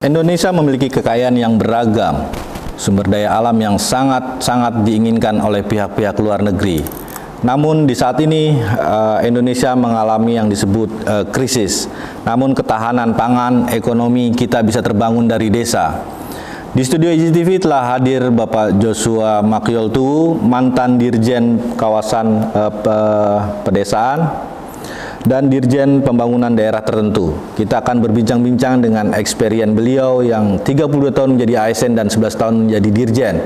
Indonesia memiliki kekayaan yang beragam, sumber daya alam yang sangat diinginkan oleh pihak-pihak luar negeri. Namun di saat ini Indonesia mengalami yang disebut krisis. Namun ketahanan pangan, ekonomi kita bisa terbangun dari desa. Di studio IGTV telah hadir Bapak Joshua Makyoltu, mantan Dirjen Kawasan Pedesaan dan Dirjen Pembangunan Daerah Tertentu. Kita akan berbincang-bincang dengan experience beliau yang 32 tahun menjadi ASN dan 11 tahun menjadi Dirjen.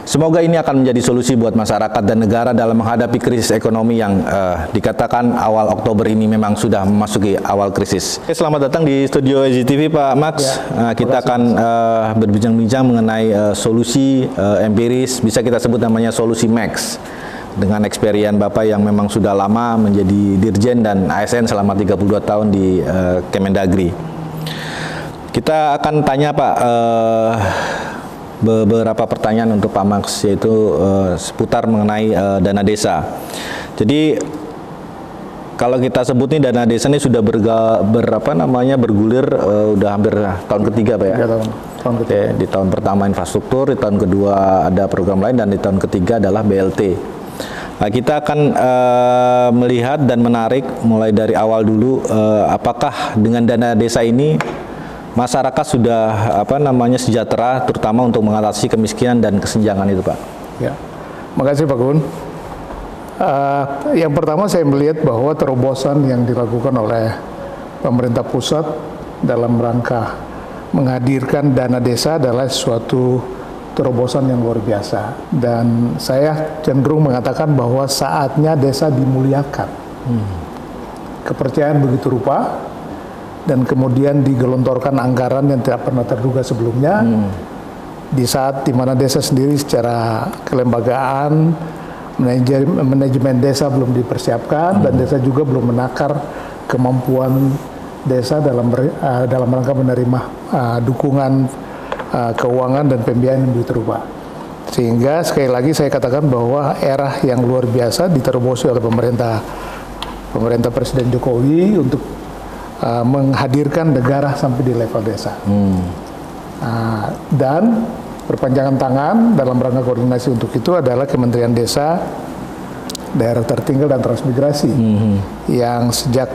Semoga ini akan menjadi solusi buat masyarakat dan negara dalam menghadapi krisis ekonomi yang dikatakan awal Oktober ini memang sudah memasuki awal krisis. Selamat datang di studio IGTV Pak Max. Ya, kita akan berbincang-bincang mengenai solusi empiris, bisa kita sebut namanya solusi Max. Dengan experience Bapak yang memang sudah lama menjadi Dirjen dan ASN selama 32 tahun di Kemendagri. Kita akan tanya Pak beberapa pertanyaan untuk Pak Max, yaitu seputar mengenai dana desa. Jadi kalau kita sebut nih dana desa ini sudah bergulir udah hampir tahun ketiga Pak ya? Ya, tahun ketiga. Di tahun pertama infrastruktur, di tahun kedua ada program lain, dan di tahun ketiga adalah BLT. Nah, kita akan melihat dan menarik mulai dari awal dulu, apakah dengan dana desa ini masyarakat sudah sejahtera, terutama untuk mengatasi kemiskinan dan kesenjangan itu Pak. Ya, makasih Pak Gun. Yang pertama saya melihat bahwa terobosan yang dilakukan oleh pemerintah pusat dalam rangka menghadirkan dana desa adalah suatu terobosan yang luar biasa, dan saya cenderung mengatakan bahwa saatnya desa dimuliakan. Kepercayaan begitu rupa, dan kemudian digelontorkan anggaran yang tidak pernah terduga sebelumnya, di saat di mana desa sendiri secara kelembagaan, manajemen desa belum dipersiapkan, dan desa juga belum menakar kemampuan desa dalam rangka menerima dukungan keuangan dan pembiayaan yang begitu rupa. Sehingga sekali lagi saya katakan bahwa era yang luar biasa diterobosi oleh pemerintah Presiden Jokowi untuk menghadirkan negara sampai di level desa. Dan perpanjangan tangan dalam rangka koordinasi untuk itu adalah Kementerian Desa, Daerah Tertinggal dan Transmigrasi, yang sejak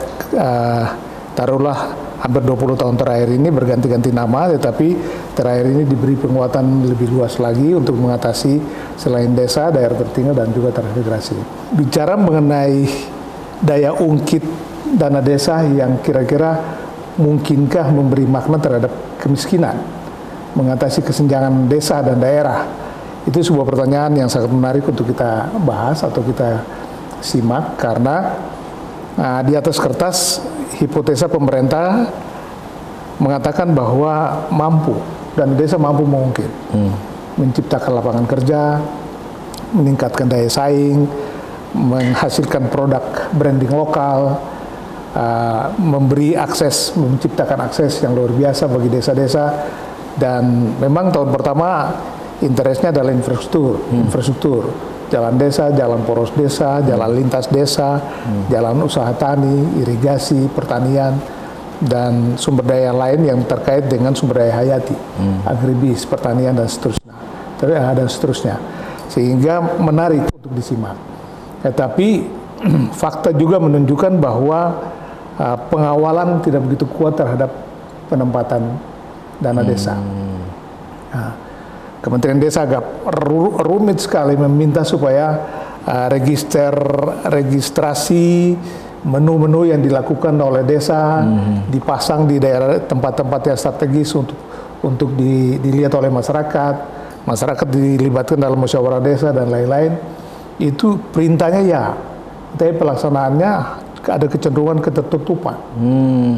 taruhlah hampir 20 tahun terakhir ini berganti-ganti nama, tetapi terakhir ini diberi penguatan lebih luas lagi untuk mengatasi selain desa, daerah tertinggal, dan juga transmigrasi. Bicara mengenai daya ungkit dana desa yang kira-kira mungkinkah memberi makna terhadap kemiskinan, mengatasi kesenjangan desa dan daerah, itu sebuah pertanyaan yang sangat menarik untuk kita bahas atau kita simak, karena di atas kertas hipotesa pemerintah mengatakan bahwa dan desa mampu mengungkit, menciptakan lapangan kerja, meningkatkan daya saing, menghasilkan produk branding lokal, menciptakan akses yang luar biasa bagi desa-desa. Dan memang tahun pertama interestnya adalah infrastruktur, jalan desa, jalan poros desa, jalan lintas desa, jalan usaha tani, irigasi, pertanian, dan sumber daya lain yang terkait dengan sumber daya hayati, agribis, pertanian, dan seterusnya. Sehingga menarik untuk disimak. Tetapi fakta juga menunjukkan bahwa pengawalan tidak begitu kuat terhadap penempatan dana desa. Kementerian Desa agak rumit sekali meminta supaya registrasi menu-menu yang dilakukan oleh desa dipasang di daerah tempat-tempat yang strategis untuk dilihat oleh masyarakat dilibatkan dalam musyawarah desa dan lain-lain. Itu perintahnya ya, tapi pelaksanaannya ada kecenderungan ketertutupan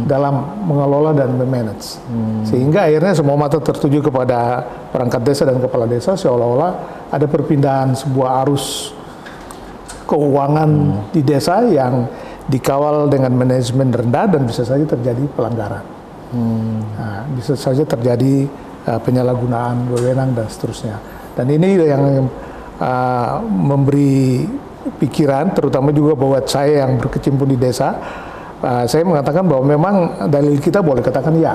dalam mengelola dan memanage, sehingga akhirnya semua mata tertuju kepada perangkat desa dan kepala desa, seolah-olah ada perpindahan sebuah arus keuangan di desa yang dikawal dengan manajemen rendah, dan bisa saja terjadi pelanggaran, bisa saja terjadi penyalahgunaan wewenang dan seterusnya. Dan ini yang memberi pikiran, terutama juga buat saya yang berkecimpung di desa. Saya mengatakan bahwa memang dalil kita boleh katakan ya,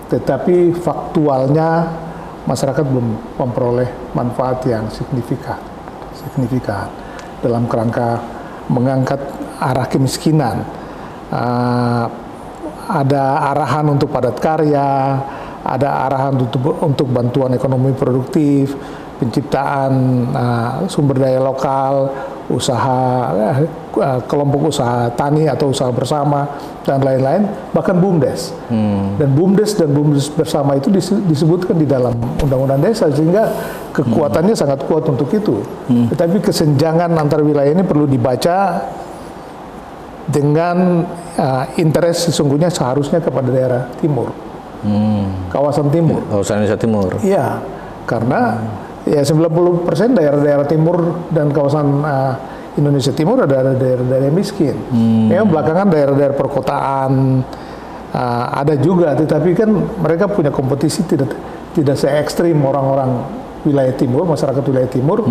tetapi faktualnya masyarakat belum memperoleh manfaat yang signifikan dalam kerangka mengangkat arah kemiskinan. Ada arahan untuk padat karya, ada arahan untuk bantuan ekonomi produktif, penciptaan sumber daya lokal, usaha kelompok usaha tani atau usaha bersama dan lain-lain, bahkan BUMDes. Dan BUMDes bersama itu disebutkan di dalam Undang-Undang Desa, sehingga kekuatannya sangat kuat untuk itu. Tetapi kesenjangan antar wilayah ini perlu dibaca dengan interest sesungguhnya seharusnya kepada daerah timur, kawasan timur. Kawasan Indonesia Timur. Iya, karena ya 90% daerah-daerah timur dan kawasan Indonesia Timur ada daerah-daerah miskin. Memang belakangan daerah-daerah perkotaan ada juga, tetapi kan mereka punya kompetisi tidak se-ekstrim orang-orang wilayah timur, masyarakat wilayah timur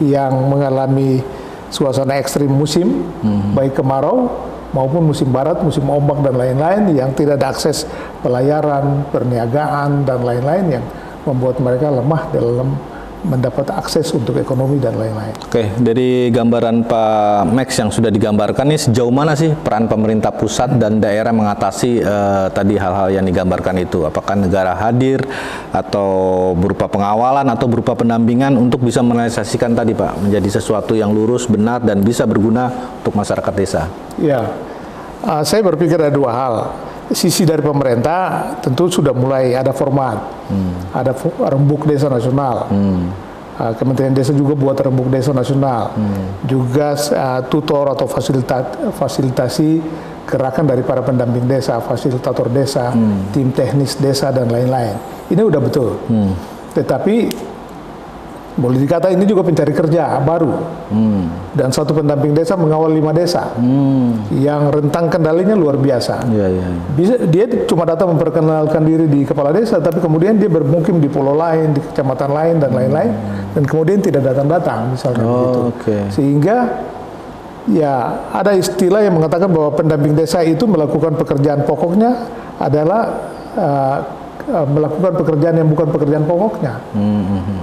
yang mengalami suasana ekstrim musim, baik kemarau maupun musim barat, musim ombak dan lain-lain, yang tidak ada akses pelayaran, perniagaan dan lain-lain, yang membuat mereka lemah dalam mendapat akses untuk ekonomi dan lain-lain. Oke, dari gambaran Pak Max yang sudah digambarkan ini, sejauh mana sih peran pemerintah pusat dan daerah mengatasi tadi hal-hal yang digambarkan itu? Apakah negara hadir atau berupa pengawalan atau berupa pendampingan untuk bisa merealisasikan tadi Pak menjadi sesuatu yang lurus, benar dan bisa berguna untuk masyarakat desa? Ya, saya berpikir ada dua hal. Sisi dari pemerintah tentu sudah mulai ada format, ada rembuk desa nasional. Kementerian Desa juga buat rembuk desa nasional, juga tutor atau fasilitasi gerakan dari para pendamping desa, fasilitator desa, tim teknis desa dan lain-lain. Ini udah betul. Tetapi boleh dikata ini juga pencari kerja baru. Dan satu pendamping desa mengawal 5 desa yang rentang kendalinya luar biasa. Dia cuma datang memperkenalkan diri di kepala desa, tapi kemudian dia bermukim di pulau lain, di kecamatan lain dan lain-lain, dan kemudian tidak datang-datang misalnya begitu. Sehingga ya ada istilah yang mengatakan bahwa pendamping desa itu melakukan pekerjaan pokoknya adalah melakukan pekerjaan yang bukan pekerjaan pokoknya.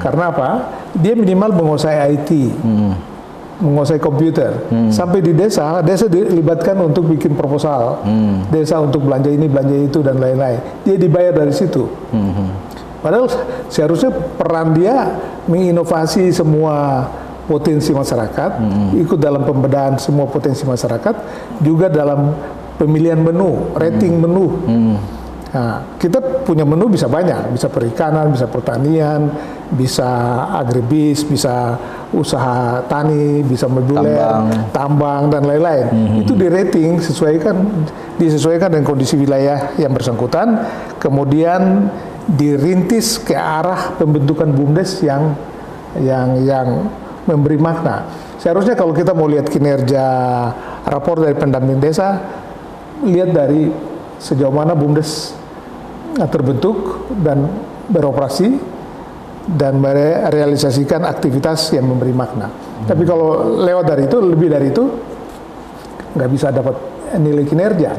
Karena apa? Dia minimal menguasai IT, menguasai komputer. Sampai di desa dilibatkan untuk bikin proposal. Desa untuk belanja ini, belanja itu dan lain-lain. Dia dibayar dari situ. Padahal seharusnya peran dia menginovasi semua potensi masyarakat, ikut dalam pembedahan semua potensi masyarakat, juga dalam pemilihan menu, rating menu. Nah, kita punya menu bisa banyak, bisa perikanan, bisa pertanian, bisa agribis, bisa usaha tani, bisa moduler, tambang dan lain-lain. Itu di rating disesuaikan dengan kondisi wilayah yang bersangkutan, kemudian dirintis ke arah pembentukan BUMDes yang memberi makna. Seharusnya kalau kita mau lihat kinerja rapor dari pendamping desa, lihat dari sejauh mana BUMDes terbentuk dan beroperasi dan merealisasikan aktivitas yang memberi makna. Tapi kalau lewat dari itu, lebih dari itu, nggak bisa dapat nilai kinerja.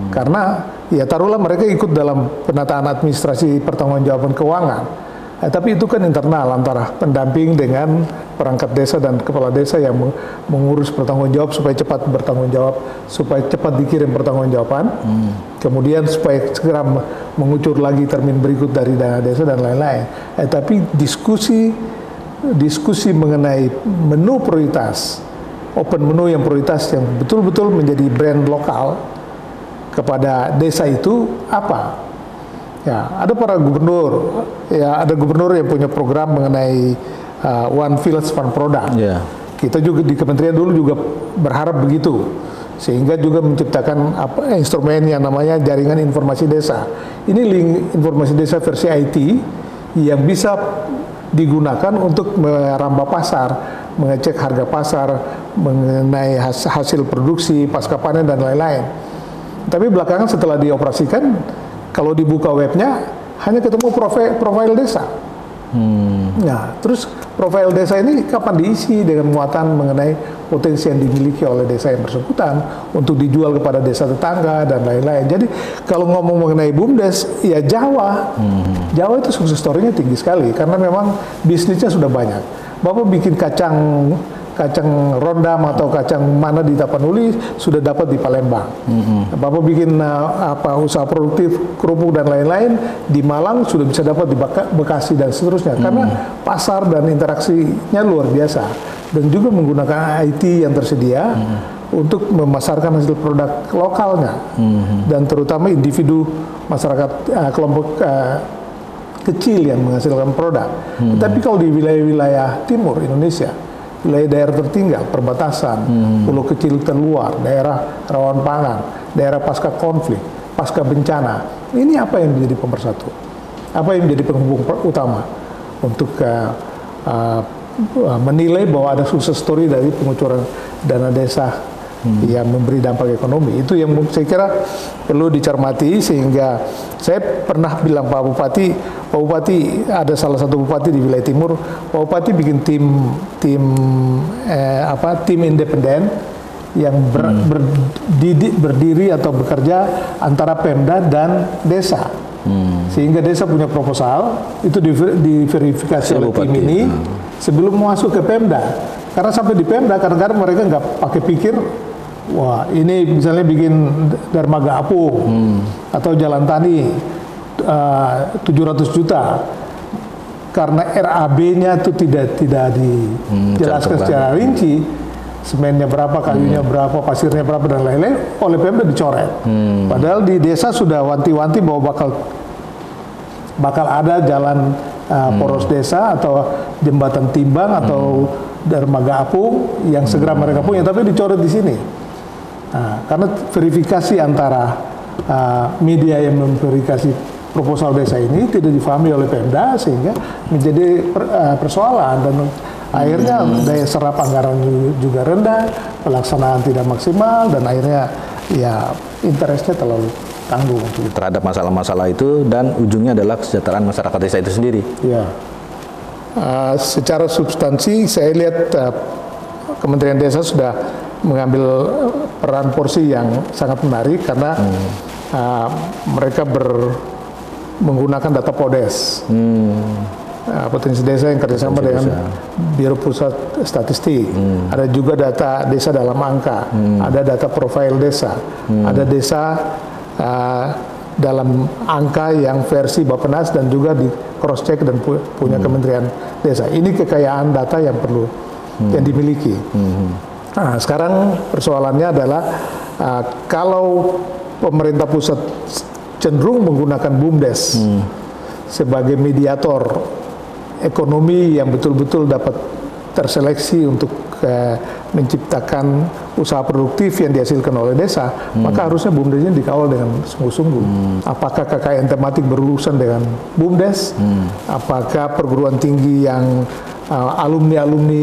Karena ya taruhlah mereka ikut dalam penataan administrasi pertanggungjawaban keuangan. Tapi itu kan internal antara pendamping dengan perangkat desa dan kepala desa yang mengurus pertanggungjawab supaya cepat bertanggung jawab, supaya cepat dikirim pertanggungjawaban, kemudian supaya segera mengucur lagi termin berikut dari dana desa dan lain-lain. Tapi diskusi mengenai menu prioritas, open menu yang prioritas yang betul-betul menjadi brand lokal kepada desa itu apa? Ya, ada para gubernur, ya ada gubernur yang punya program mengenai One Village One Product. Kita juga di kementerian dulu juga berharap begitu, sehingga juga menciptakan instrumen yang namanya jaringan informasi desa. Ini link informasi desa versi IT yang bisa digunakan untuk merambah pasar, mengecek harga pasar, mengenai hasil produksi, pasca panen dan lain-lain. Tapi belakangan setelah dioperasikan, kalau dibuka webnya hanya ketemu profil desa. Nah, terus profil desa ini kapan diisi dengan muatan mengenai potensi yang dimiliki oleh desa yang bersangkutan untuk dijual kepada desa tetangga dan lain-lain. Jadi kalau ngomong mengenai BUMDes, ya Jawa itu sukses story-nya tinggi sekali karena memang bisnisnya sudah banyak. Bapak bikin kacang rondam atau kacang mana di Tapanuli sudah dapat di Palembang. Bapak bikin usaha produktif kerupuk dan lain-lain di Malang sudah bisa dapat di Bekasi dan seterusnya. Karena pasar dan interaksinya luar biasa dan juga menggunakan IT yang tersedia untuk memasarkan hasil produk lokalnya dan terutama individu masyarakat kelompok kecil yang menghasilkan produk. Tapi kalau di wilayah-wilayah timur Indonesia, wilayah daerah tertinggal, perbatasan, pulau kecil terluar, daerah rawan pangan, daerah pasca konflik, pasca bencana. Ini apa yang menjadi pemersatu? Apa yang menjadi penghubung utama untuk menilai bahwa ada sukses story dari pengucuran dana desa yang memberi dampak ekonomi? Itu yang saya kira perlu dicermati, sehingga saya pernah bilang Pak Bupati ada salah satu bupati di wilayah timur, Pak Bupati bikin tim independen yang berdiri atau bekerja antara Pemda dan desa, sehingga desa punya proposal itu diverifikasi oleh tim ini sebelum masuk ke Pemda. Karena sampai di Pemda kadang-kadang mereka nggak pakai pikir, wah ini misalnya bikin dermaga apung atau jalan tani 700 juta karena RAB-nya itu tidak dijelaskan secara rinci, semennya berapa, kayunya berapa, pasirnya berapa dan lain-lain, oleh Pemda dicoret. Padahal di desa sudah wanti-wanti bahwa bakal ada jalan poros desa atau jembatan timbang atau dermaga apung yang segera mereka punya, tapi dicoret di sini. Nah, karena verifikasi antara media yang memverifikasi proposal desa ini tidak difahami oleh Pemda, sehingga menjadi persoalan dan akhirnya daya serap anggaran juga rendah, pelaksanaan tidak maksimal, dan akhirnya ya interestnya terlalu tanggung terhadap masalah-masalah itu, dan ujungnya adalah kesejahteraan masyarakat desa itu sendiri. Ya, secara substansi saya lihat Kementerian Desa sudah mengambil peran porsi yang sangat menarik karena mereka menggunakan data PODES, potensi desa yang kerjasama dengan Biro Pusat Statistik. Ada juga data desa dalam angka, ada data profil desa, ada desa dalam angka yang versi Bappenas dan juga di cross check dan punya Kementerian Desa. Ini kekayaan data yang perlu yang dimiliki. Nah, sekarang persoalannya adalah kalau pemerintah pusat cenderung menggunakan BUMDes sebagai mediator ekonomi yang betul-betul dapat terseleksi untuk menciptakan usaha produktif yang dihasilkan oleh desa, maka harusnya BUMDesnya dikawal dengan sungguh-sungguh. Apakah KKN tematik berurusan dengan BUMDes? Apakah perguruan tinggi yang alumni-alumni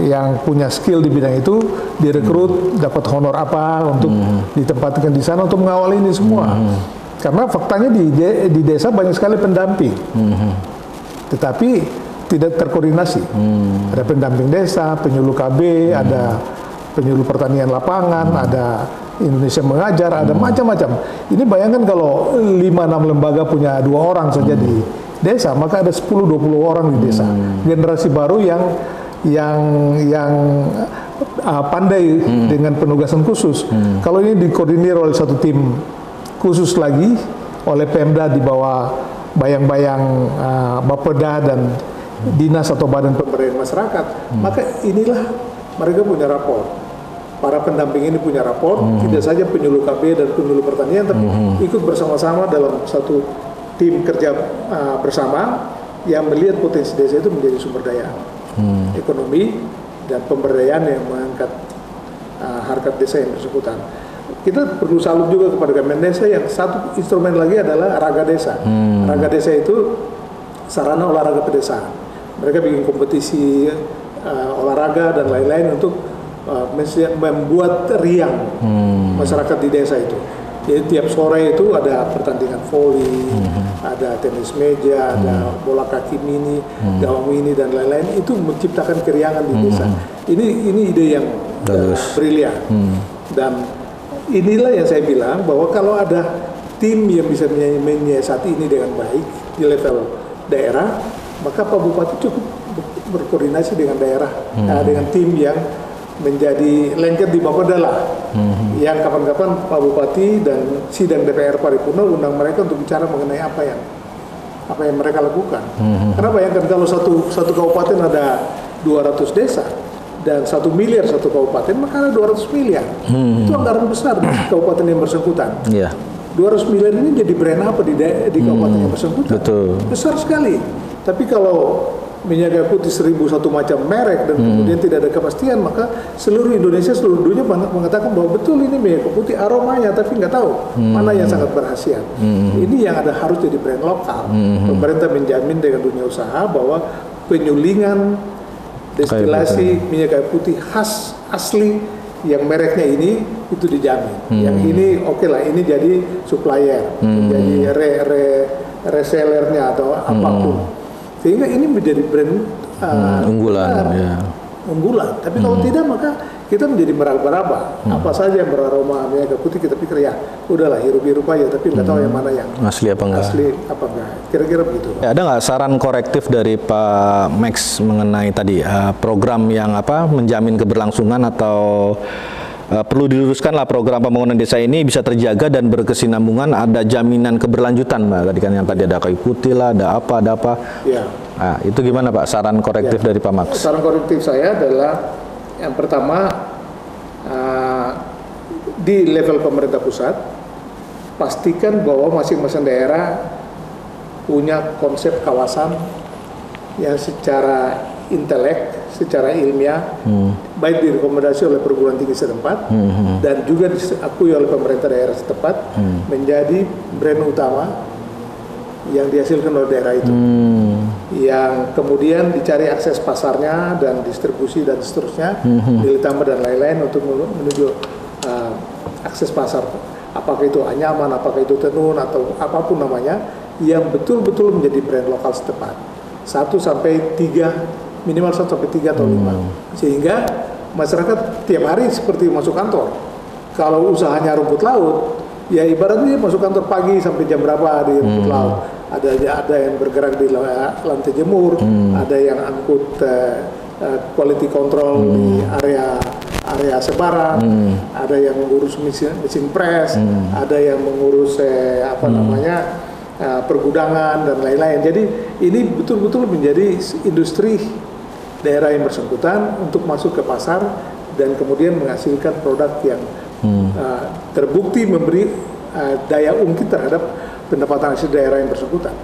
yang punya skill di bidang itu direkrut, dapat honor apa untuk ditempatkan di sana untuk mengawal ini semua. Karena faktanya di desa banyak sekali pendamping, tetapi tidak terkoordinasi. Ada pendamping desa, penyuluh KB, ada penyuluh pertanian lapangan, ada Indonesia Mengajar, ada macam-macam. Ini bayangkan kalau 5-6 lembaga punya 2 orang saja di desa, maka ada 10-20 orang di desa. Generasi baru yang pandai dengan penugasan khusus. Kalau ini dikoordinir oleh satu tim khusus lagi oleh Pemda di bawah bayang-bayang Bapeda dan dinas atau badan pemberdayaan masyarakat, maka inilah mereka punya rapor. Para pendamping ini punya rapor, tidak saja penyuluh KB dan penyuluh pertanian, tapi ikut bersama-sama dalam satu tim kerja bersama yang melihat potensi desa itu menjadi sumber daya ekonomi dan pemberdayaan yang mengangkat harkat desa yang bersangkutan. Kita perlu salut juga kepada Kementerian Desa yang satu instrumen lagi adalah Raga Desa. Raga Desa itu sarana olahraga pedesaan. Mereka bikin kompetisi olahraga dan lain-lain untuk membuat riang masyarakat di desa itu. Jadi tiap sore itu ada pertandingan voli, ada tenis meja, ada bola kaki mini, gawang mini dan lain-lain. Itu menciptakan keriangan di desa. Ini ide yang brilian. Dan inilah yang saya bilang bahwa kalau ada tim yang bisa menyiasati ini dengan baik di level daerah, maka Pak Bupati cukup berkoordinasi dengan daerah, dengan tim yang menjadi lengket di Bapeda lah. Yang kapan-kapan Pak Bupati dan sidang DPR paripurna undang mereka untuk bicara mengenai apa yang mereka lakukan. Karena bayangkan kalau satu kabupaten ada 200 desa dan 1 miliar satu kabupaten, maka ada 200 miliar. Itu anggaran besar di kabupaten yang bersangkutan. 200 miliar ini jadi brand apa di kabupaten yang bersangkutan? Betul. Besar sekali. Tapi kalau minyak kayu putih 1001 macam merek dan kemudian tidak ada kepastian, maka seluruh Indonesia, seluruh dunia mengatakan bahwa betul ini minyak kayu putih aromanya, tapi nggak tahu mana yang sangat berkhasiat. Ini yang harus jadi brand lokal. Pemerintah menjamin dengan dunia usaha bahwa penyulingan destilasi minyak kayu putih khas asli yang mereknya ini itu dijamin. Yang ini oke lah, ini jadi supplier, jadi resellernya atau apapun. Sehingga ini menjadi brand unggulan. Unggulan. Tapi kalau tidak, maka kita menjadi meraba-raba. Apa saja yang beraroma minyak kayu putih kita pikir ya udahlah hirup-hirup aja, tapi nggak tahu yang mana yang asli apa enggak. Kira-kira begitu. Ya, ada nggak saran korektif dari Pak Max mengenai tadi program yang menjamin keberlangsungan atau perlu diluruskanlah program pembangunan desa ini bisa terjaga dan berkesinambungan, ada jaminan keberlanjutan, Mbak. Tadi kan yang tadi ada kayu putih lah, ada apa. Ya. Nah, itu gimana Pak saran korektif dari Pak Max? Saran korektif saya adalah yang pertama di level pemerintah pusat pastikan bahwa masing-masing daerah punya konsep kawasan yang secara intelek, secara ilmiah, baik direkomendasi oleh perguruan tinggi setempat dan juga diakui oleh pemerintah daerah setempat menjadi brand utama yang dihasilkan oleh daerah itu. Yang kemudian dicari akses pasarnya dan distribusi dan seterusnya, nilai tambah dan lain-lain untuk menuju akses pasar. Apakah itu anyaman, apakah itu tenun atau apapun namanya, yang betul-betul menjadi brand lokal setempat. 1 sampai 3 minimal 1 sampai 3 atau 5. Sehingga masyarakat tiap hari seperti masuk kantor. Kalau usahanya rumput laut, ya ibaratnya masuk kantor pagi sampai jam berapa di rumput laut. Ada yang bergerak di lantai jemur, ada yang angkut quality control di area sebaran, ada yang mengurus mesin press, ada yang mengurus pergudangan dan lain-lain. Jadi ini betul-betul menjadi industri daerah yang bersangkutan untuk masuk ke pasar dan kemudian menghasilkan produk yang terbukti memberi daya ungkit terhadap pendapatan asli daerah yang bersangkutan.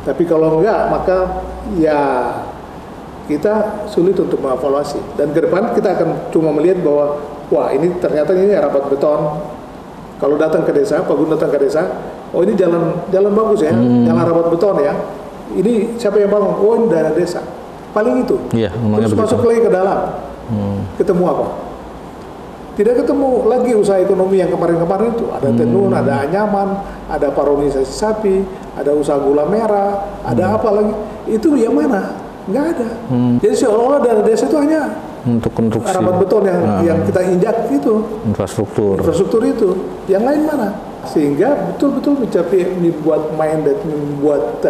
Tapi kalau enggak, maka ya kita sulit untuk mengevaluasi. Dan ke depan kita akan cuma melihat bahwa wah ini ternyata ini rapat beton. Kalau datang ke desa, Pak Gun datang ke desa, oh ini jalan bagus ya, jalan rapat beton ya. Ini siapa yang bangun? Oh ini dana desa. Paling itu. Terus masuk lagi ke dalam. Ketemu apa? Tidak ketemu lagi usaha ekonomi yang kemarin-kemarin itu. Ada tenun, ada anyaman, ada paronisasi sapi, ada usaha gula merah, ada apa lagi. Itu yang mana? Nggak ada. Jadi seolah-olah dana desa itu hanya untuk konstruksi rapat beton yang kita injak itu. Infrastruktur itu. Yang lain mana? Sehingga betul-betul membuat minded, membuat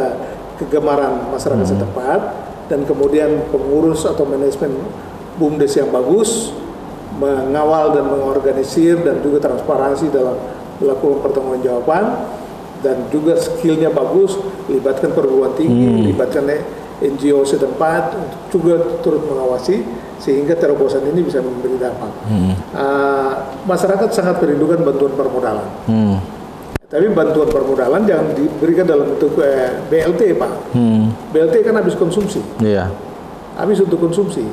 kegemaran masyarakat setempat, dan kemudian pengurus atau manajemen BUMDes yang bagus mengawal dan mengorganisir dan juga transparansi dalam melakukan pertanggungjawaban, dan juga skillnya bagus, libatkan perguruan tinggi, libatkan NGO setempat untuk juga turut mengawasi sehingga terobosan ini bisa memberi dampak. Masyarakat sangat merindukan bantuan permodalan. Tapi bantuan permodalan jangan diberikan dalam bentuk BLT, Pak. BLT kan habis konsumsi. Habis untuk konsumsi.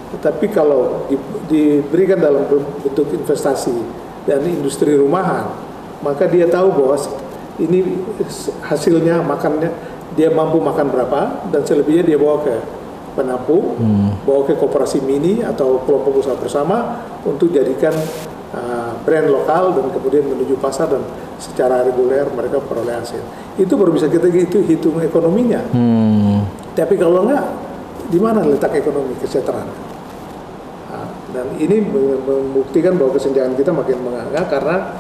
Tetapi kalau diberikan dalam bentuk investasi dan industri rumahan, maka dia tahu bahwa ini hasilnya makannya, dia mampu makan berapa, dan selebihnya dia bawa ke penampung, bawa ke koperasi mini atau kelompok usaha bersama untuk jadikan brand lokal dan kemudian menuju pasar dan secara reguler mereka peroleh hasil. Itu baru bisa kita hitung ekonominya. Tapi kalau enggak, di mana letak ekonomi kesejahteraan? Dan ini membuktikan bahwa kesenjangan kita makin menganga karena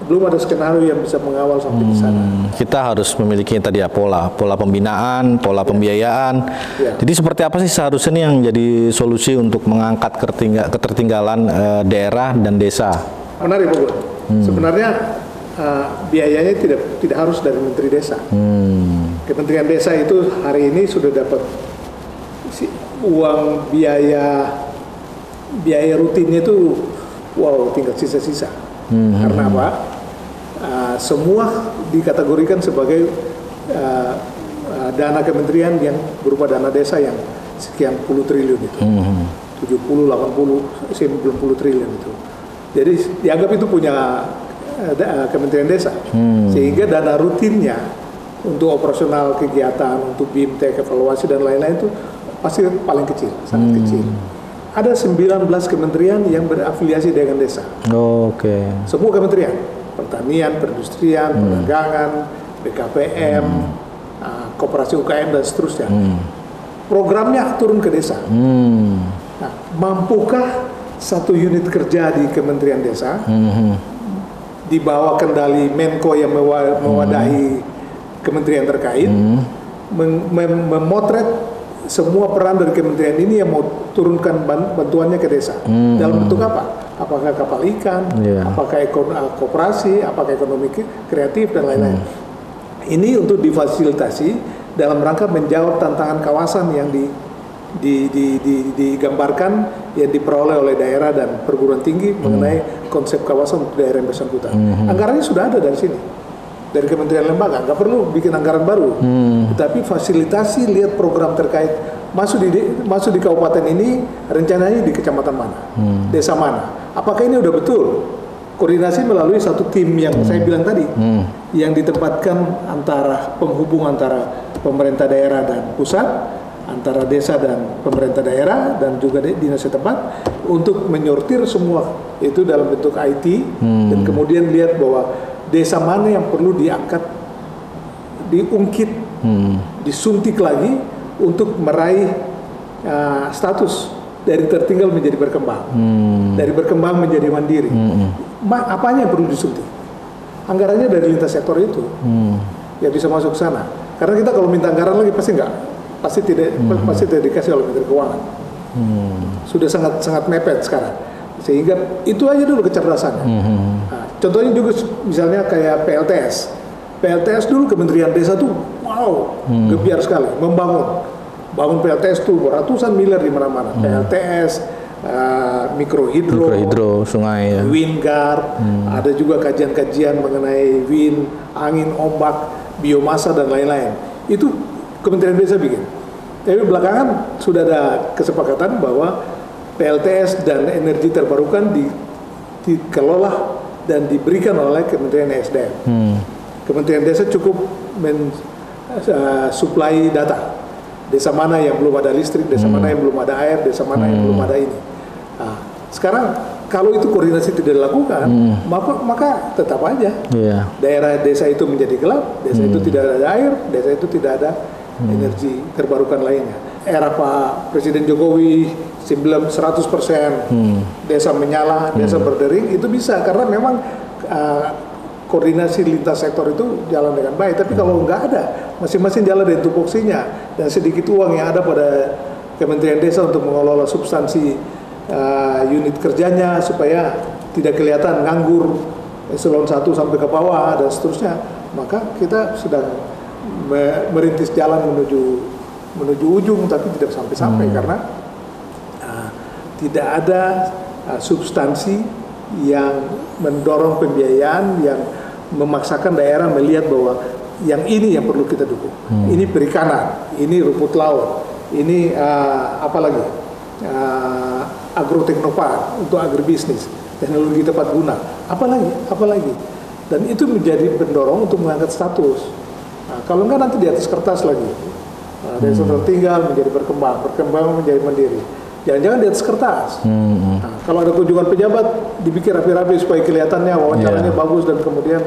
belum ada skenario yang bisa mengawal sampai di sana. Kita harus memiliki tadi ya pola pembinaan, pola pembiayaan. Jadi seperti apa sih seharusnya nih yang jadi solusi untuk mengangkat ketertinggalan daerah dan desa? Menarik Pak Gun. Sebenarnya biayanya tidak harus dari Menteri Desa. Kementerian Desa itu hari ini sudah dapat uang biaya rutinnya itu tinggal sisa-sisa. Karena apa? Semua dikategorikan sebagai dana kementerian yang berupa dana desa yang sekian puluh triliun itu. 70, 80, 90 triliun itu. Jadi dianggap itu punya Kementerian Desa. Sehingga dana rutinnya untuk operasional kegiatan, untuk BIMTEK, evaluasi dan lain-lain itu pasti paling kecil, sangat kecil. Ada 19 kementerian yang berafiliasi dengan desa. Semua kementerian, pertanian, perindustrian, perdagangan, BKPM, koperasi UKM dan seterusnya. Programnya turun ke desa. Nah, mampukah satu unit kerja di Kementerian Desa di bawah kendali Menko yang mewadahi kementerian terkait memotret semua peran dari kementerian ini yang mau turunkan bantuannya ke desa dalam bentuk apa? Apakah kapal ikan, apakah koperasi, apakah ekonomi kreatif dan lain-lain. Ini untuk difasilitasi dalam rangka menjawab tantangan kawasan yang digambarkan yang diperoleh oleh daerah dan perguruan tinggi mengenai konsep kawasan untuk daerah yang bersangkutan. Anggarannya sudah ada dari sini, dari kementerian lembaga, nggak perlu bikin anggaran baru. Tetapi fasilitasi lihat program terkait masuk di kabupaten ini, rencananya di kecamatan mana, desa mana. Apakah ini udah betul? Koordinasi melalui satu tim yang saya bilang tadi, yang ditempatkan antara penghubung antara pemerintah daerah dan pusat, antara desa dan pemerintah daerah dan juga dinas setempat untuk menyortir semua itu dalam bentuk IT dan kemudian lihat bahwa desa mana yang perlu diangkat, diungkit, disuntik lagi untuk meraih status dari tertinggal menjadi berkembang, dari berkembang menjadi mandiri. Apanya yang perlu disuntik? Anggarannya dari lintas sektor itu ya bisa masuk ke sana. Karena kita kalau minta anggaran lagi pasti tidak dikasih oleh Menteri Keuangan. Sudah sangat mepet sekarang. Sehingga itu aja dulu kecerdasannya. Nah, contohnya juga misalnya kayak PLTS. PLTS dulu Kementerian Desa tuh gebiar sekali bangun PLTS tuh ratusan miliar di mana-mana. PLTS, mikrohidro, sungai, WindGuard, ada juga kajian-kajian mengenai wind, angin, ombak, biomasa dan lain-lain. Itu Kementerian Desa bikin. Tapi belakangan sudah ada kesepakatan bahwa PLTS dan energi terbarukan dikelola dan diberikan oleh Kementerian SDM. Kementerian Desa cukup mensuplai data. Desa mana yang belum ada listrik, desa mana yang belum ada air, desa mana yang belum ada ini. Nah, sekarang kalau itu koordinasi tidak dilakukan, maka tetap aja daerah desa itu menjadi gelap, desa itu tidak ada air, desa itu tidak ada energi terbarukan lainnya. Era Pak Presiden Jokowi 100% desa menyala, desa berdering, itu bisa karena memang koordinasi lintas sektor itu jalan dengan baik. Tapi kalau nggak ada, masing-masing jalan dengan tupoksinya dan sedikit uang yang ada pada Kementerian Desa untuk mengelola substansi unit kerjanya supaya tidak kelihatan nganggur eselon 1 sampai ke bawah dan seterusnya, maka kita sedang merintis jalan menuju ujung tapi tidak sampai-sampai karena tidak ada substansi yang mendorong pembiayaan yang memaksakan daerah melihat bahwa yang ini yang perlu kita dukung. Ini perikanan, ini rumput laut, ini apalagi agroteknopark untuk agribisnis, teknologi tepat guna, apalagi. Dan itu menjadi pendorong untuk mengangkat status. Nah, kalau enggak nanti di atas kertas lagi. Desa tertinggal menjadi berkembang menjadi mandiri. Jangan-jangan di atas kertas. Nah, kalau ada kunjungan pejabat, dibikin rapi-rapi supaya kelihatannya wawancaranya bagus dan kemudian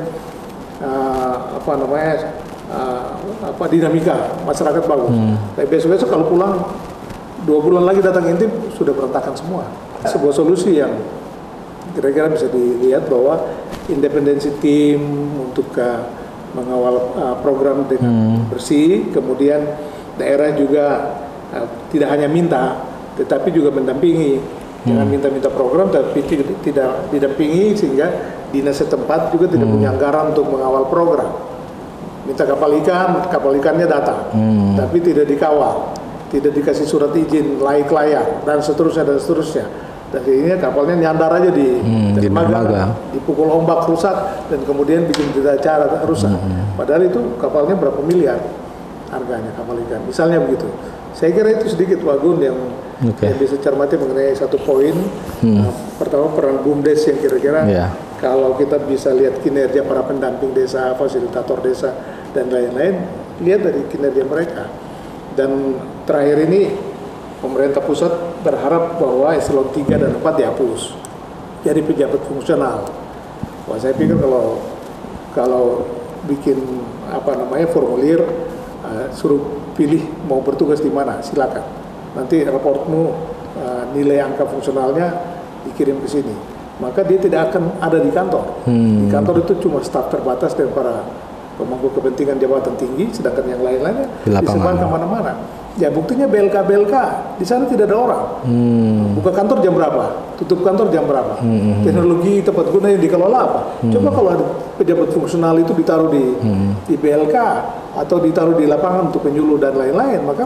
dinamika masyarakat bagus. Tapi besok-besok kalau pulang 2 bulan lagi datang intip sudah berantakan semua. Sebuah solusi yang kira-kira bisa dilihat bahwa independensi tim untuk mengawal program dengan bersih, kemudian daerah juga tidak hanya minta, tetapi juga mendampingi. Jangan minta-minta program, tapi tidak didampingi sehingga dinas setempat juga tidak punya anggaran untuk mengawal program. Minta kapal ikannya datang, tapi tidak dikawal, tidak dikasih surat izin layak, dan seterusnya. Dan ini kapalnya nyandar aja di dermaga, dipukul ombak rusak, dan kemudian bikin berita acara rusak. Padahal itu kapalnya berapa miliar harganya kapal ikan, misalnya begitu. Saya kira itu sedikit Pak Gun yang bisa cermati mengenai satu poin. Pertama, peran BUMDes yang kira-kira kalau kita bisa lihat kinerja para pendamping desa, fasilitator desa, dan lain-lain, lihat dari kinerja mereka. Dan terakhir ini, pemerintah pusat berharap bahwa eselon 3 dan 4 dihapus. Jadi pejabat fungsional. Wah, saya pikir kalau bikin formulir, suruh pilih mau bertugas di mana, silakan. Nanti raportmu nilai angka fungsionalnya dikirim ke sini. Maka dia tidak akan ada di kantor. Di kantor itu cuma staf terbatas dan para pemangku kepentingan jabatan tinggi, sedangkan yang lain-lainnya disebar kemana-mana. Ya buktinya BLK di sana tidak ada orang. Buka kantor jam berapa, tutup kantor jam berapa. Teknologi tempat guna yang dikelola apa? Coba kalau ada pejabat fungsional itu ditaruh di BLK atau ditaruh di lapangan untuk penyuluh dan lain-lain, maka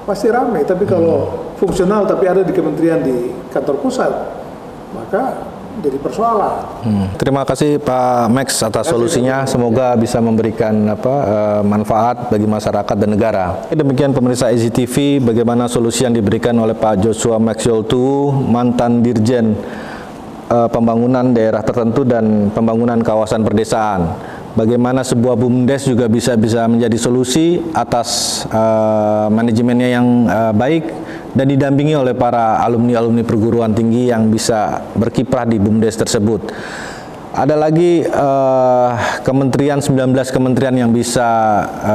pasti ramai. Tapi kalau fungsional tapi ada di kementerian, di kantor pusat, maka jadi persoalan. Terima kasih Pak Max atas solusinya. Semoga bisa memberikan manfaat bagi masyarakat dan negara. Demikian pemirsa EZTV, bagaimana solusi yang diberikan oleh Pak Joshua Maxiol Tuu, mantan Dirjen Pembangunan daerah tertentu dan pembangunan kawasan perdesaan. Bagaimana sebuah BUMDes juga bisa menjadi solusi atas manajemennya yang baik dan didampingi oleh para alumni-alumni perguruan tinggi yang bisa berkiprah di BUMDes tersebut. Ada lagi 19 kementerian yang bisa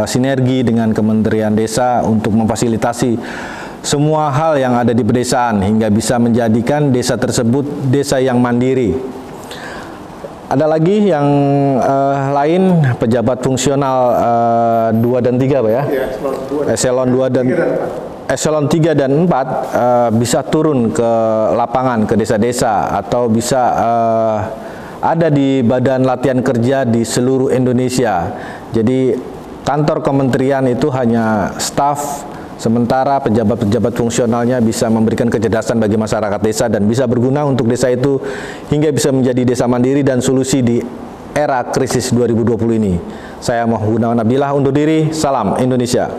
sinergi dengan Kementerian Desa untuk memfasilitasi semua hal yang ada di pedesaan hingga bisa menjadikan desa tersebut desa yang mandiri. Ada lagi yang lain, pejabat fungsional 2 dan 3 Pak ya? Eselon 2 dan Eselon 3 dan 4 bisa turun ke lapangan, ke desa-desa, atau bisa ada di badan latihan kerja di seluruh Indonesia. Jadi kantor kementerian itu hanya staf, sementara pejabat-pejabat fungsionalnya bisa memberikan kecerdasan bagi masyarakat desa dan bisa berguna untuk desa itu hingga bisa menjadi desa mandiri dan solusi di era krisis 2020 ini. Saya Muhammad Gunawan Abdillah undur diri, salam Indonesia.